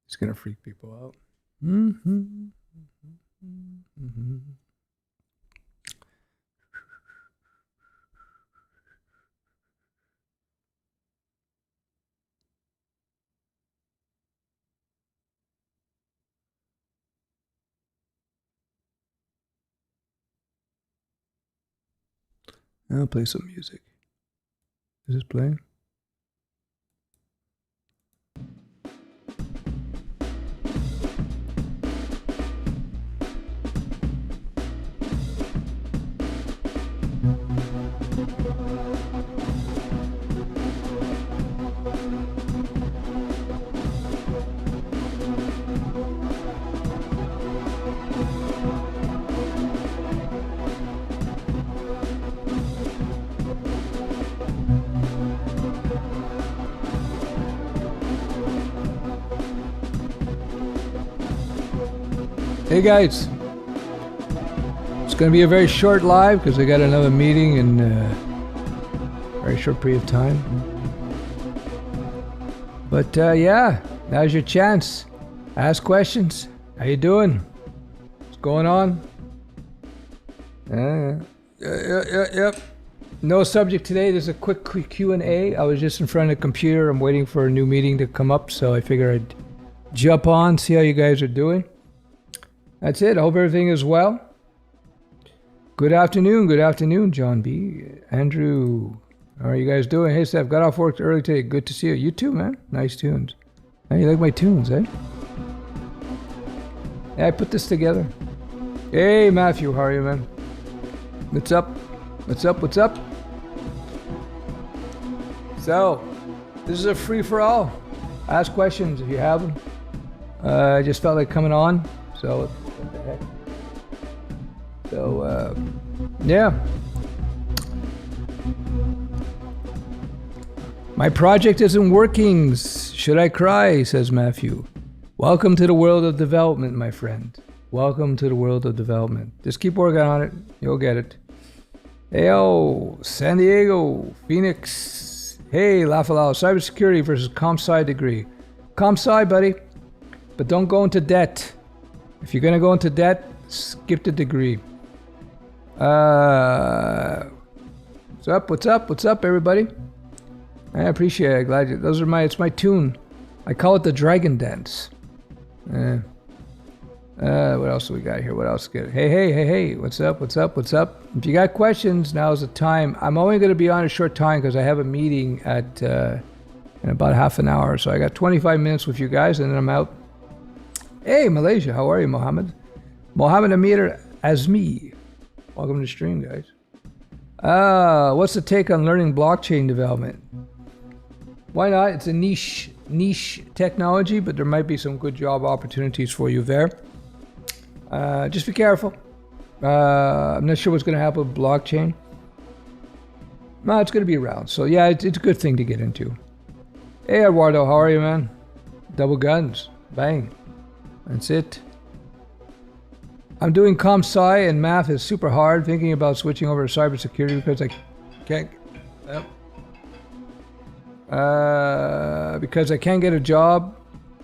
It's gonna freak people out. I'll play some music. Is this playing? Hey guys, it's going to be a very short live because I got another meeting in a very short period of time. But yeah, now's your chance. Ask questions. How you doing? What's going on? Yep. No subject today. There's a quick Q&A. I was just in front of the computer. I'm waiting for a new meeting to come up, so I figured I'd jump on, see how you guys are doing. That's it. I hope everything is well. Good afternoon, John B. Andrew, how are you guys doing? Hey, Steph, got off work early today. Good to see you. You too, man. Nice tunes. Hey, you like my tunes, eh? Yeah, I put this together. Hey, Matthew, how are you, man? What's up? So, this is a free-for-all. Ask questions if you have them. I just felt like coming on. So, what the heck? So, yeah. My project isn't working. Should I cry? Says Matthew. Welcome to the world of development, my friend. Welcome to the world of development. Just keep working on it. You'll get it. Heyo, San Diego, Phoenix. Hey, Lafalao, cybersecurity versus comp sci degree. Comp sci, buddy. But don't go into debt. If you're going to go into debt, skip the degree. What's up, everybody? I appreciate it. Glad you. It's my tune. I call it the Dragon Dance. What else do we got here? What else? Good. Hey. What's up? If you got questions, now's the time. I'm only going to be on a short time because I have a meeting at in about half an hour. So I got 25 minutes with you guys and then I'm out. Hey, Malaysia, how are you, Mohammed? Mohammed Amir Azmi. Welcome to the stream, guys. What's the take on learning blockchain development? Why not? It's a niche technology, but there might be some good job opportunities for you there. Just be careful. I'm not sure what's going to happen with blockchain. No, it's going to be around. So yeah, it's a good thing to get into. Hey, Eduardo, how are you, man? Double guns. Bang. That's it. I'm doing comp sci and math is super hard. Thinking about switching over to cybersecurity because I can't. Because I can't get a job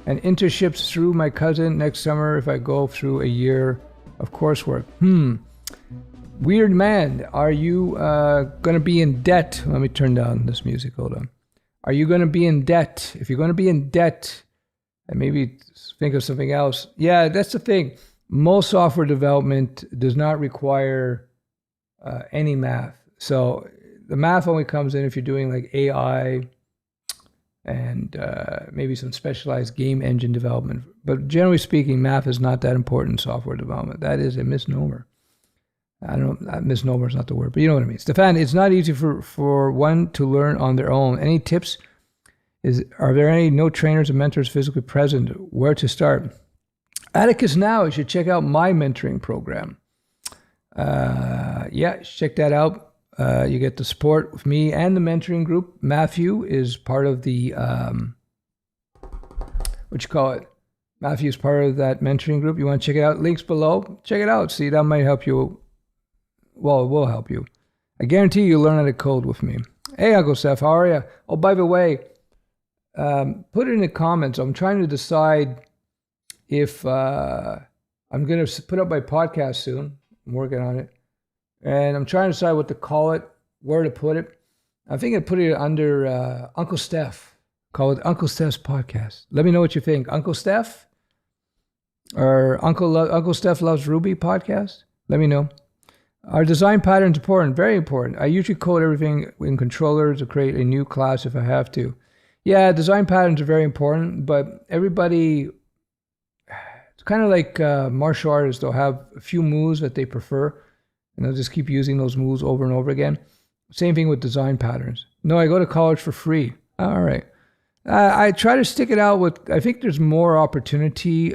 and internships through my cousin next summer if I go through a year of coursework. Weird man. Are you going to be in debt? Let me turn down this music. Hold on. Are you going to be in debt? If you're going to be in debt, and maybe think of something else. Yeah, that's the thing. Most software development does not require any math. So the math only comes in if you're doing like AI and maybe some specialized game engine development. But generally speaking, math is not that important in software development. That is a misnomer. I don't know, misnomer is not the word, but you know what I mean. Stefan, it's not easy for one to learn on their own. Any tips? Are there any no trainers and mentors physically present? Where to start? Atticus Now, you should check out my mentoring program. Yeah, check that out. You get the support with me and the mentoring group. Matthew is part of the, Matthew is part of that mentoring group. You want to check it out? Links below. Check it out. See, that might help you. Well, it will help you. I guarantee you'll learn how to code with me. Hey, Uncle Steph, how are you? Oh, by the way, put it in the comments. I'm trying to decide if I'm going to put up my podcast soon. I'm working on it. And I'm trying to decide what to call it, where to put it. I think I'd put it under Uncle Stef. Call it Uncle Stef's Podcast. Let me know what you think. Uncle Stef? Or Uncle Stef Loves Ruby Podcast? Let me know. Our design pattern is important, very important. I usually code everything in controllers to create a new class if I have to. Yeah, design patterns are very important, but everybody, it's kind of like martial artists. They'll have a few moves that they prefer, and they'll just keep using those moves over and over again. Same thing with design patterns. No, I go to college for free. All right. I try to stick it out with, I think there's more opportunity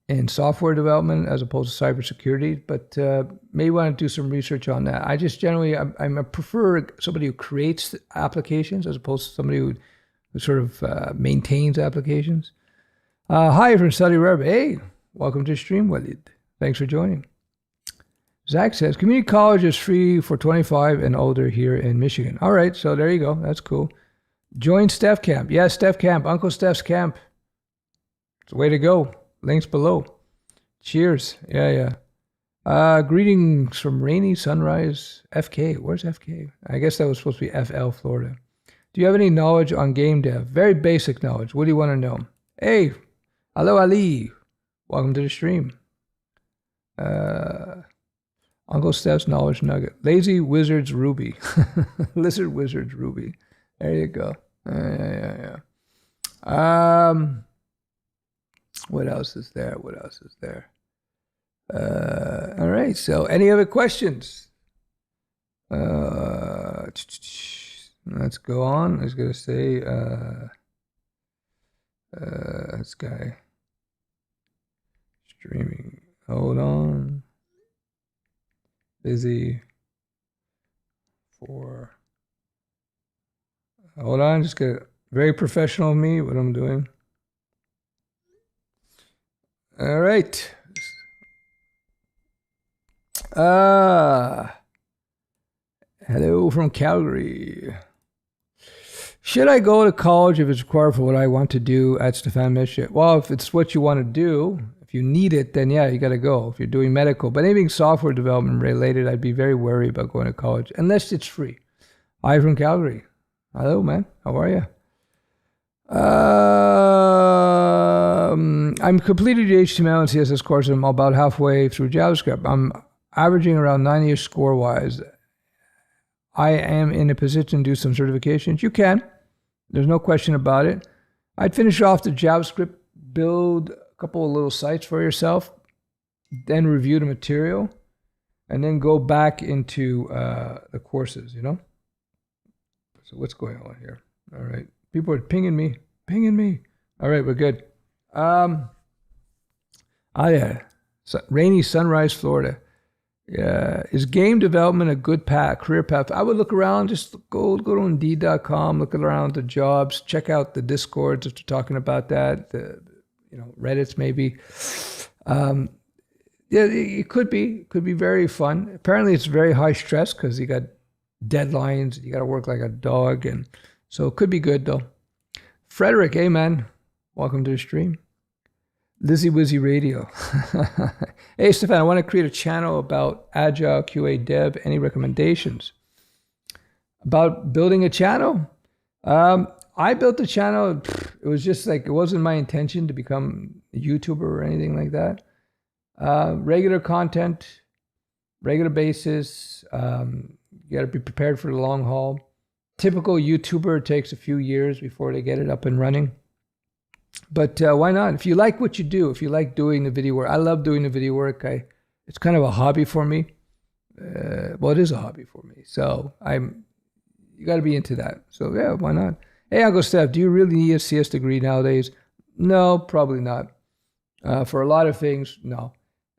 in software development as opposed to cybersecurity, but maybe want to do some research on that. I just generally, I prefer somebody who creates applications as opposed to somebody who sort of maintains applications. Hi from Saudi Arabia. Hey, welcome to the stream, Walid. Thanks for joining. Zach says, community college is free for 25 and older here in Michigan. All right, so there you go. That's cool. Join Stef Camp. Yeah, Stef Camp. Uncle Stef's Camp. It's the way to go. Links below. Cheers. Yeah. Greetings from rainy sunrise. FK. Where's FK? I guess that was supposed to be FL, Florida. Do you have any knowledge on game dev? Very basic knowledge. What do you want to know? Hey, hello Ali. Welcome to the stream. Uncle Stef's knowledge nugget. Lazy Wizards Ruby. Lizard Wizards Ruby. There you go. Yeah. What else is there? All right. So any other questions? Let's go on. I was going to say, this guy streaming. Hold on. Busy for. Hold on. Just get very professional of me, what I'm doing. All right. Hello from Calgary. Should I go to college if it's required for what I want to do at Stefan Mischit? Well, if it's what you want to do, if you need it, then yeah, you got to go. If you're doing medical, but anything software development related, I'd be very wary about going to college unless it's free. Hi from Calgary. Hello, man. How are you? I'm completed the HTML and CSS course. I'm about halfway through JavaScript. I'm averaging around 90-ish score-wise. I am in a position to do some certifications. You can. There's no question about it. I'd finish off the JavaScript, build a couple of little sites for yourself, then review the material, and then go back into the courses, you know? So what's going on here? All right. People are pinging me. All right, we're good. Yeah. Rainy Sunrise, Florida. Yeah. Is game development a good path, career path? I would look around, just go to Indeed.com, look around the jobs, check out the Discords if they're talking about that, Reddits maybe. Yeah, it could be very fun. Apparently it's very high stress because you got deadlines, you got to work like a dog, and so it could be good though. Frederick, hey man, welcome to the stream. Lizzy Wizzy Radio. Hey Stefan, I want to create a channel about Agile QA Dev. Any recommendations? About building a channel? I built the channel. It was just like, it wasn't my intention to become a YouTuber or anything like that. Regular content, regular basis. You got to be prepared for the long haul. Typical YouTuber takes a few years before they get it up and running. But why not? If you like what you do, if you like doing the video work, I love doing the video work. It's kind of a hobby for me. Well, it is a hobby for me. So you got to be into that. So yeah, why not? Hey, Uncle Steph, do you really need a CS degree nowadays? No, probably not. For a lot of things, no.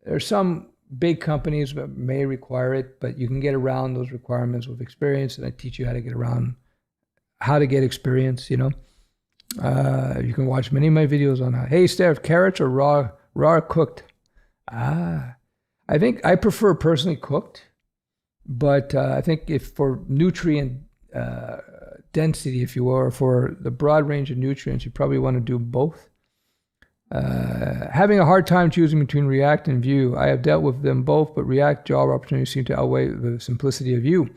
There's some big companies that may require it, but you can get around those requirements with experience, and I teach you how to get around, how to get experience, you know. You can watch many of my videos on that. Hey, Steph, carrots or raw or cooked? I think I prefer personally cooked, but I think if for nutrient density, if you will, or for the broad range of nutrients, you probably want to do both. Having a hard time choosing between React and Vue. I have dealt with them both, but React job opportunities seem to outweigh the simplicity of Vue.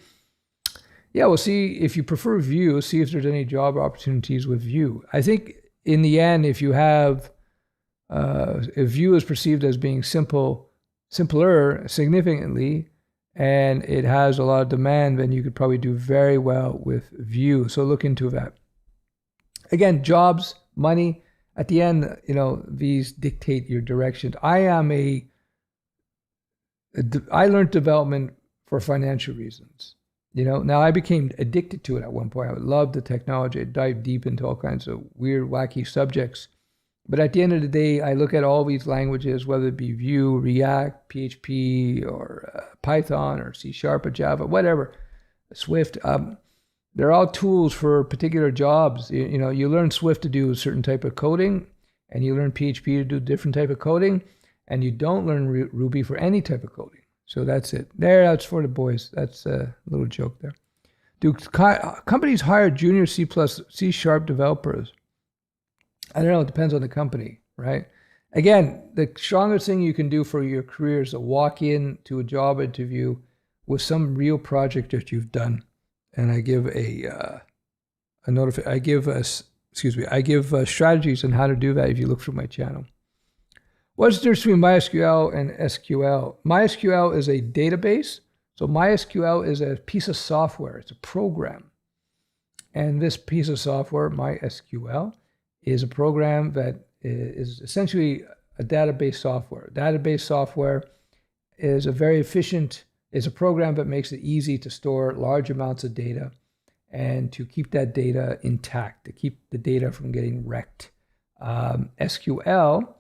Yeah, we'll see if you prefer Vue, see if there's any job opportunities with Vue. I think in the end, if you have, if Vue is perceived as being simpler significantly, and it has a lot of demand, then you could probably do very well with Vue. So look into that. Again, jobs, money, at the end, you know, these dictate your direction. I learned development for financial reasons. You know, now I became addicted to it at one point. I loved the technology. I dived deep into all kinds of weird, wacky subjects. But at the end of the day, I look at all these languages, whether it be Vue, React, PHP, or Python, or C# or Java, whatever, Swift. They're all tools for particular jobs. You know, you learn Swift to do a certain type of coding, and you learn PHP to do a different type of coding, and you don't learn Ruby for any type of coding. So that's it. That's for the boys. That's a little joke there. Do companies hire junior C++, C# developers? I don't know. It depends on the company, right? Again, the strongest thing you can do for your career is to walk into a job interview with some real project that you've done. And I give I give strategies on how to do that if you look through my channel. What's the difference between MySQL and SQL? MySQL is a database. So MySQL is a piece of software. It's a program. And this piece of software, MySQL, is a program that is essentially a database software. Database software is a very efficient, it's a program that makes it easy to store large amounts of data and to keep that data intact, to keep the data from getting wrecked. SQL,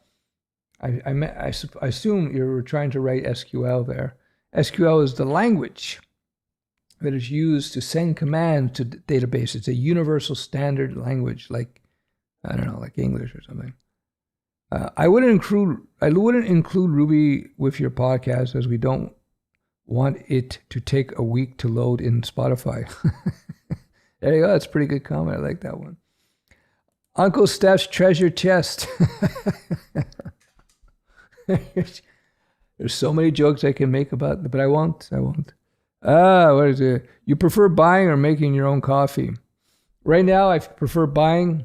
I assume you're trying to write SQL there. SQL is the language that is used to send commands to databases. It's a universal standard language, like, I don't know, like English or something. I wouldn't include Ruby with your podcast, as we don't want it to take a week to load in Spotify. There you go. That's a pretty good comment. I like that one. Uncle Stef's treasure chest. There's so many jokes I can make about it, but I won't. What is it? You prefer buying or making your own coffee? Right now, I prefer buying.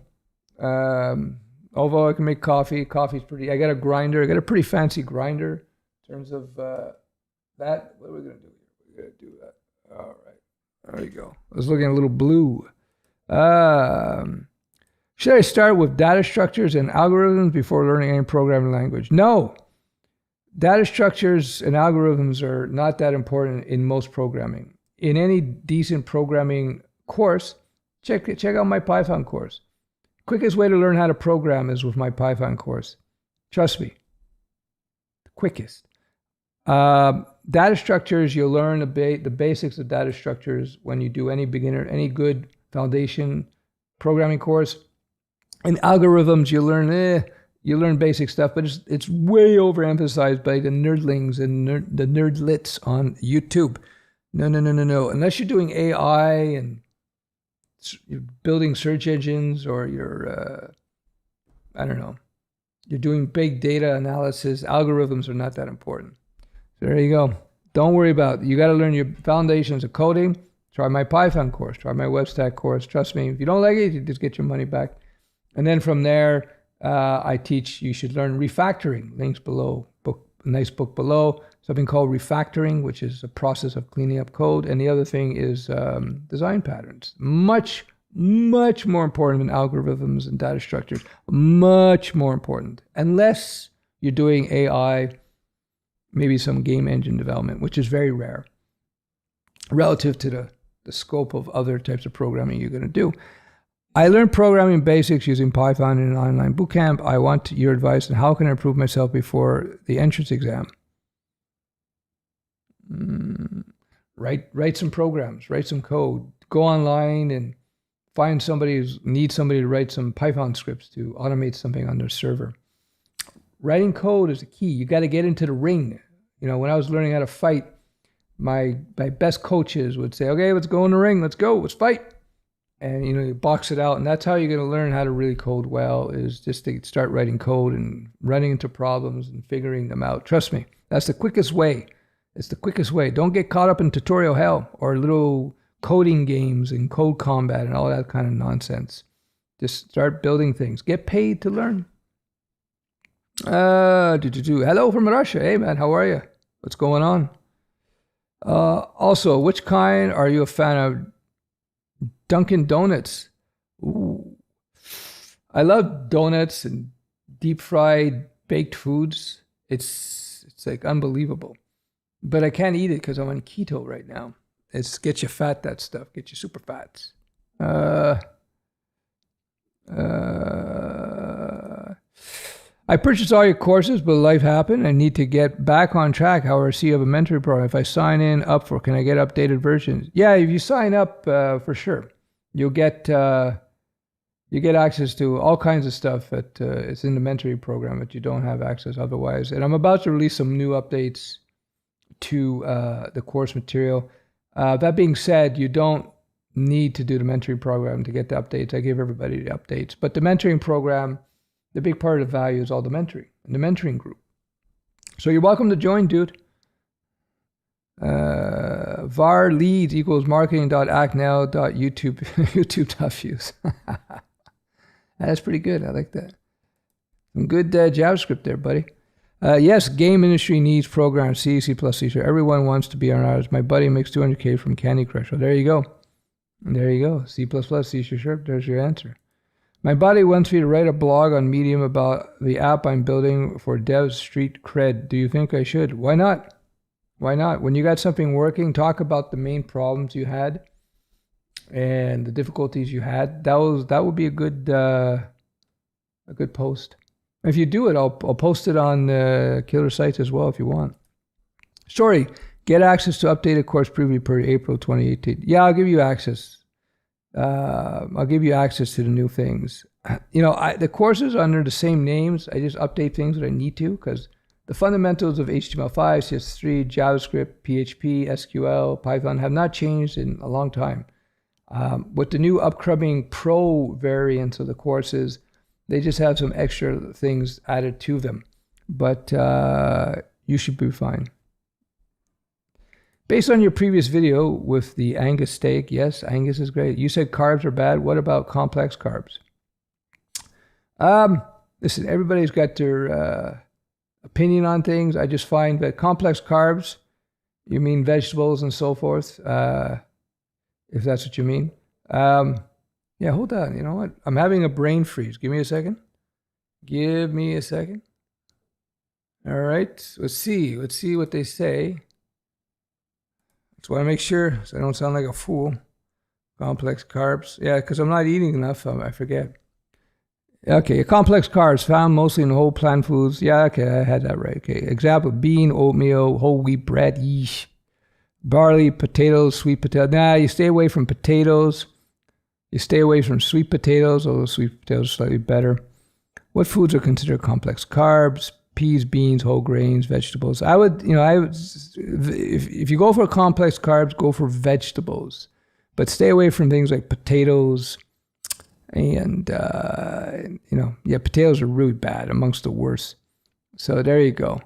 Although I can make coffee. Coffee's pretty. I got a grinder. I got a pretty fancy grinder. In terms of that, what are we gonna do here? We're gonna do that. All right. There you go. I was looking a little blue. Should I start with data structures and algorithms before learning any programming language? No. Data structures and algorithms are not that important in most programming. In any decent programming course, check out my Python course. Quickest way to learn how to program is with my Python course. Trust me. The quickest. Data structures, you'll learn the basics of data structures when you do any good foundation programming course. In algorithms, you learn basic stuff, but it's way overemphasized by the nerdlings and the nerdlets on YouTube. No. Unless you're doing AI and you're building search engines, or you're, I don't know, you're doing big data analysis, algorithms are not that important. So there you go. Don't worry about it. You got to learn your foundations of coding. Try my Python course. Try my WebStack course. Trust me, if you don't like it, you just get your money back. And then from there, I teach you should learn refactoring. Links below, a nice book below. Something called refactoring, which is a process of cleaning up code. And the other thing is design patterns. Much more important than algorithms and data structures. Much more important. Unless you're doing AI, maybe some game engine development, which is very rare relative to the scope of other types of programming you're going to do. I learned programming basics using Python in an online bootcamp. I want your advice on how can I improve myself before the entrance exam. Write some programs, write some code. Go online and find somebody who needs somebody to write some Python scripts to automate something on their server. Writing code is the key. You got to get into the ring. You know, when I was learning how to fight, my best coaches would say, okay, let's go in the ring. Let's go. Let's fight. and you box it out, and that's how you're going to learn how to really code well, is just to start writing code and running into problems and figuring them out. Trust me, that's the quickest way. It's the quickest way. Don't get caught up in tutorial hell or little coding games and code combat and all that kind of nonsense. Just start building things. Get paid to learn. Hello from Russia. Hey man, how are you? What's going on? Also, which kind are you a fan of? Dunkin' Donuts. Ooh. I love donuts and deep fried baked foods. It's like unbelievable. But I can't eat it because I'm on keto right now. It's get you fat, that stuff. Get you super fats. I purchased all your courses, but life happened. I need to get back on track. However, I see you have a mentoring program. If I sign in up for, can I get updated versions? Yeah, if you sign up, for sure, you'll get access to all kinds of stuff that it's in the mentoring program that you don't have access otherwise. And I'm about to release some new updates to the course material. That being said, you don't need to do the mentoring program to get the updates. I give everybody the updates, but the mentoring program, the big part of the value is all the mentoring and the mentoring group. So you're welcome to join, dude. var leads equals marketing.actnow.youtube youtube.views. That's pretty good. I like that. Some good JavaScript there, buddy. Yes, game industry needs programs, C, C++, C. Everyone wants to be an artist. My buddy makes 200K from Candy Crush. Well, there you go. There you go. C++, C sharp. There's your answer. My buddy wants me to write a blog on Medium about the app I'm building for Dev Street Cred. Do you think I should? Why not? Why not? When you got something working, talk about the main problems you had and the difficulties you had. That would be a good post. If you do it, I'll post it on Killer Sites as well if you want. Sorry, get access to updated course preview per April 2018. Yeah, I'll give you access. I'll give you access to the new things. The courses are under the same names. I just update things that I need to, because the fundamentals of HTML5, CSS3, JavaScript, PHP, SQL, Python have not changed in a long time. With the new upcoming pro variants of the courses, they just have some extra things added to them. But you should be fine. Based on your previous video with the Angus steak, yes, Angus is great. You said carbs are bad. What about complex carbs? Listen, everybody's got their opinion on things. I just find that complex carbs, you mean vegetables and so forth, if that's what you mean. Yeah, hold on. You know what? I'm having a brain freeze. Give me a second. Give me a second. All right. Let's see. Let's see what they say. Just want to make sure so I don't sound like a fool. Complex carbs. Yeah, because I'm not eating enough. I forget. Okay, complex carbs found mostly in whole plant foods. Yeah, okay, I had that right. Okay, example, bean, oatmeal, whole wheat bread, yeesh. Barley, potatoes, sweet potato. Nah, you stay away from potatoes. You stay away from sweet potatoes, although sweet potatoes are slightly better. What foods are considered complex carbs? Peas, beans, whole grains, vegetables. I would, if you go for complex carbs, go for vegetables, but stay away from things like potatoes. And yeah, potatoes are really bad, amongst the worst. So there you go.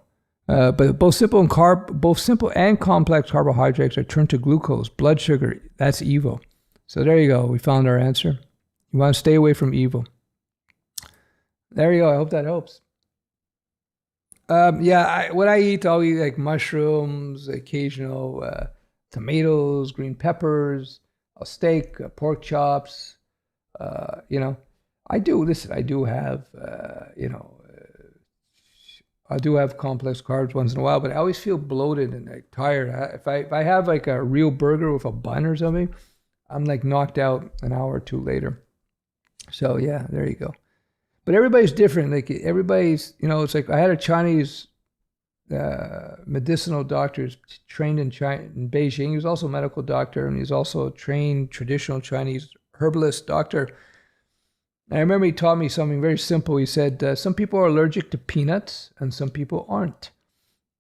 But both simple and complex carbohydrates are turned to glucose, blood sugar. That's evil. So there you go. We found our answer. You want to stay away from evil. There you go. I hope that helps. What I eat, I'll eat like mushrooms, occasional tomatoes, green peppers, a steak, pork chops. I do have, I do have complex carbs once in a while, but I always feel bloated and like tired. If I have like a real burger with a bun or something, I'm like knocked out an hour or two later. So yeah, there you go. But everybody's different. Like everybody's, it's like I had a Chinese medicinal doctor trained in Beijing. He was also a medical doctor, and he's also a trained traditional Chinese herbalist doctor. And I remember he taught me something very simple. He said, some people are allergic to peanuts and some people aren't.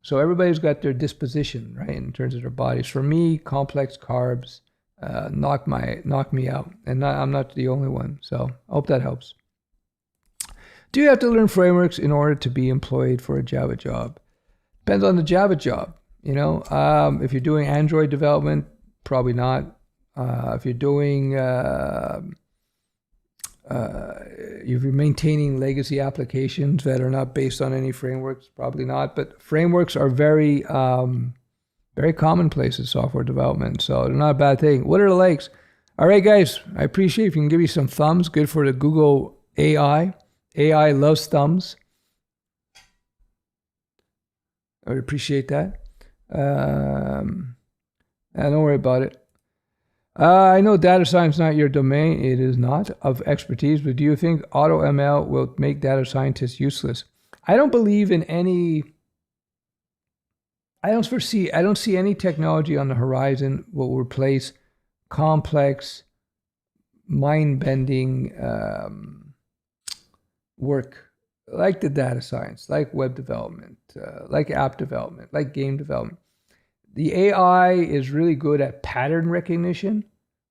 So everybody's got their disposition, right, in terms of their bodies. For me, complex carbs, knock me out. And I'm not the only one. So I hope that helps. Do you have to learn frameworks in order to be employed for a Java job? Depends on the Java job. You know, if you're doing Android development, probably not. If you're doing, if you're maintaining legacy applications that are not based on any frameworks, probably not. But frameworks are very, very commonplace in software development, so they're not a bad thing. What are the likes? All right, guys, I appreciate if you can give me some thumbs. Good for the Google AI. AI loves thumbs. I would appreciate that. Don't worry about it. I know data science is not your domain. It is not of expertise, but do you think AutoML will make data scientists useless? I don't believe in any... I don't see any technology on the horizon will replace complex, mind-bending work like the data science, like web development, like app development, like game development. The AI is really good at pattern recognition,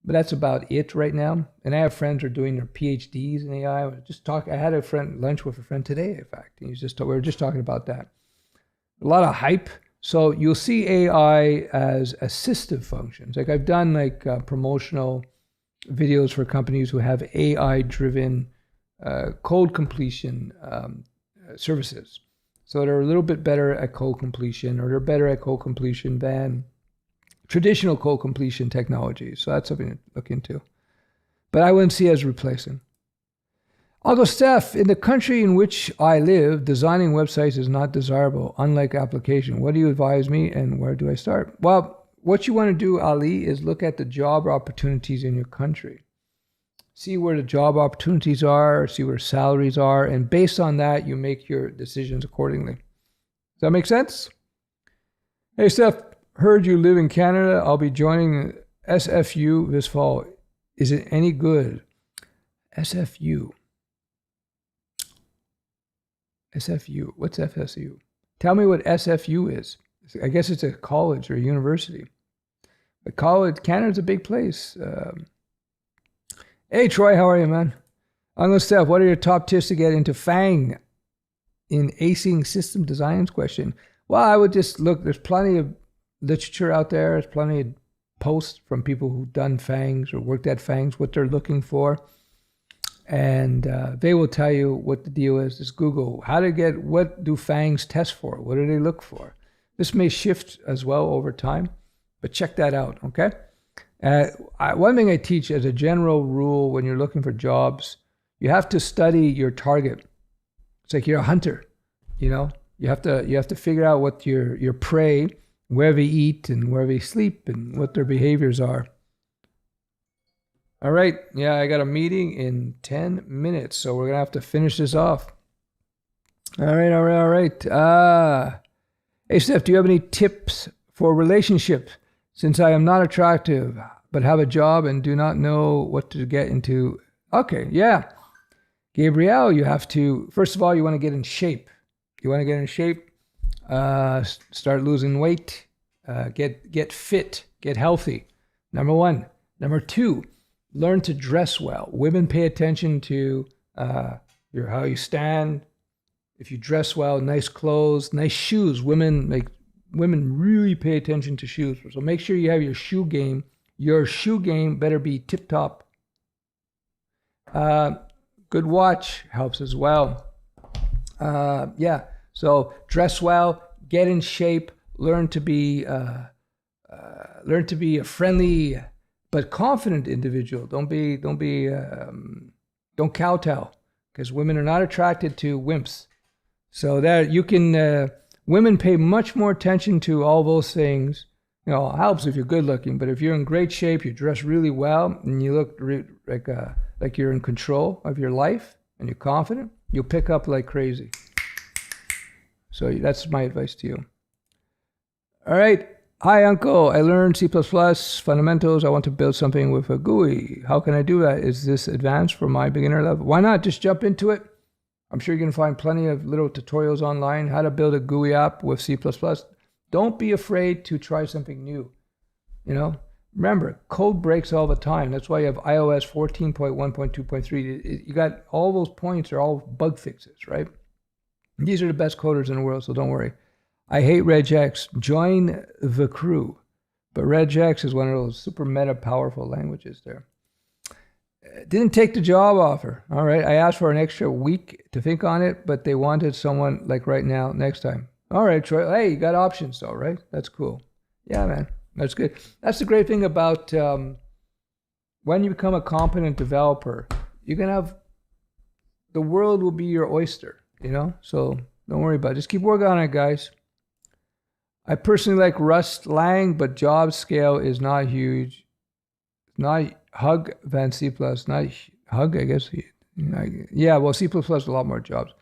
but that's about it right now. And I have friends who are doing their PhDs in AI. I had a friend lunch with a friend today, in fact. And we were just talking about that. A lot of hype. So you'll see AI as assistive functions. Like I've done like promotional videos for companies who have AI-driven code completion services. So they're a little bit better at code completion, or they're better at code completion than traditional code completion technologies. So that's something to look into. But I wouldn't see it as replacing. I'll go, Stef, in the country in which I live, designing websites is not desirable, unlike application. What do you advise me and where do I start? Well, what you want to do, Ali, is look at the job opportunities in your country. See where the job opportunities are, see where salaries are, and based on that, you make your decisions accordingly. Does that make sense? Hey, Stef, heard you live in Canada. I'll be joining SFU this fall. Is it any good? SFU. SFU. What's FSU? Tell me what SFU is. I guess it's a college or a university. But college, Canada's a big place. Hey, Troy, how are you, man? I'm going to Stef, what are your top tips to get into FANG in acing system designs question? Well, I would just look, there's plenty of literature out there. There's plenty of posts from people who've done FANGs or worked at FANGs, what they're looking for. And they will tell you what the deal is. Just Google, what do FANGs test for? What do they look for? This may shift as well over time, but check that out, okay? One thing I teach as a general rule when you're looking for jobs, you have to study your target. It's like you're a hunter, you know? You have to figure out what your prey, where they eat and where they sleep and what their behaviors are. All right, yeah, I got a meeting in 10 minutes, so we're going to have to finish this off. All right. Hey, Stef, do you have any tips for relationships? Since I am not attractive, but have a job and do not know what to get into. Okay, yeah. Gabrielle, you have to, first of all, you want to get in shape. You want to get in shape, start losing weight, get fit, get healthy. Number one. Number two, learn to dress well. Women pay attention to how you stand. If you dress well, nice clothes, nice shoes. Women really pay attention to shoes. So make sure you have your shoe game. Your shoe game better be tip-top. Good watch helps as well. Yeah, so dress well, get in shape, learn to be a friendly but confident individual. Don't kowtow, because women are not attracted to wimps. So that you can, women pay much more attention to all those things. You know, it helps if you're good looking, but if you're in great shape, you dress really well, and you look like you're in control of your life and you're confident, you'll pick up like crazy. So that's my advice to you. All right. Hi, Uncle. I learned C++ fundamentals. I want to build something with a GUI. How can I do that? Is this advanced for my beginner level? Why not? Just jump into it. I'm sure you can find plenty of little tutorials online, how to build a GUI app with C++. Don't be afraid to try something new. You know, Remember, code breaks all the time. That's why you have iOS 14.1.2.3. You got all those points are all bug fixes, right? These are the best coders in the world, so don't worry. I hate regex. Join the crew. But regex is one of those super meta powerful languages there. Didn't take the job offer. All right. I asked for an extra week to think on it, but they wanted someone like right now, next time. All right, Troy. Hey, you got options though, right? That's cool. Yeah, man. That's good. That's the great thing about when you become a competent developer, you can have, the world will be your oyster, you know? So don't worry about it. Just keep working on it, guys. I personally like Rust Lang, but job scale is not huge. Not Hug than C++. Not Hug, I guess. Yeah, well, C++ has a lot more jobs.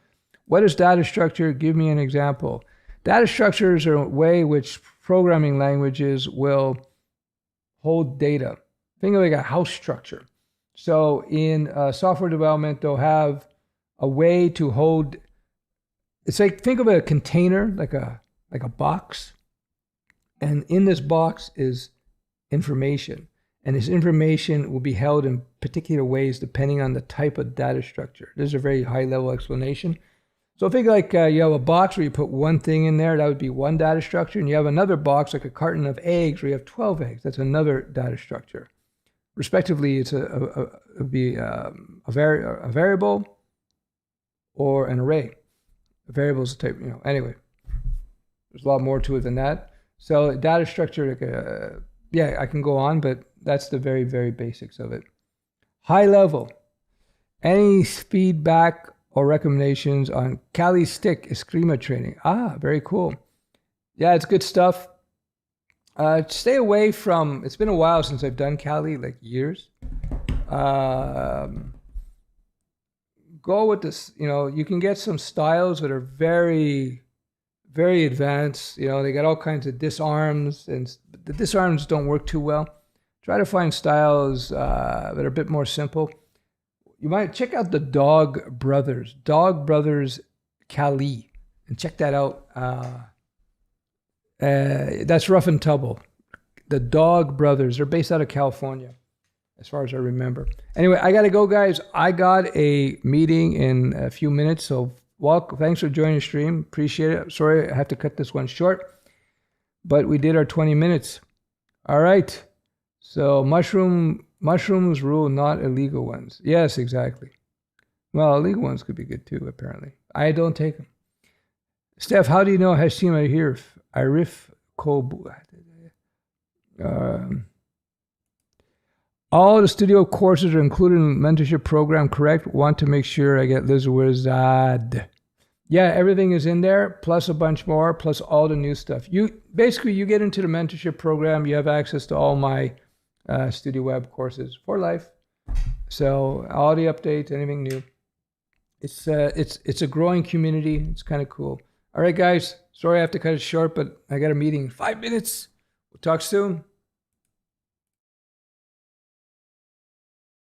What is data structure? Give me an example. Data structures are a way which programming languages will hold data. Think of like a house structure. So in software development, they'll have a way to hold, it's like, think of a container, like a box. And in this box is information. And this information will be held in particular ways depending on the type of data structure. This is a very high level explanation. So think like you have a box where you put one thing in there, that would be one data structure. And you have another box like a carton of eggs where you have 12 eggs. That's another data structure. Respectively, it's it'd be a variable or an array. A variable is a type, you know, anyway. There's a lot more to it than that. So data structure, like yeah, I can go on, but that's the very, very basics of it. High level. Any feedback or recommendations on Kali Stick Eskrima training? Ah, very cool. Yeah, it's good stuff. Stay away from, it's been a while since I've done Kali, like years. Go with this, you know, you can get some styles that are very, very advanced. You know, they got all kinds of disarms, and the disarms don't work too well. Try to find styles that are a bit more simple. You might check out the Dog Brothers Kali, and check that out. That's Rough and Tumble. The Dog Brothers, they're based out of California, as far as I remember. Anyway, I got to go, guys. I got a meeting in a few minutes, so thanks for joining the stream. Appreciate it. Sorry, I have to cut this one short, but we did our 20 minutes. All right. So mushrooms rule, not illegal ones. Yes, exactly. Well, illegal ones could be good too, apparently. I don't take them. Steph, how do you know Hashim Arif Kobu? All the studio courses are included in the mentorship program, correct? Want to make sure I get Liz Wizard. Yeah, everything is in there, plus a bunch more, plus all the new stuff. You get into the mentorship program, you have access to all my Studioweb courses for life. So all the updates, anything new. It's a growing community. It's kind of cool. All right, guys. Sorry I have to cut it short, but I got a meeting in 5 minutes. We'll talk soon.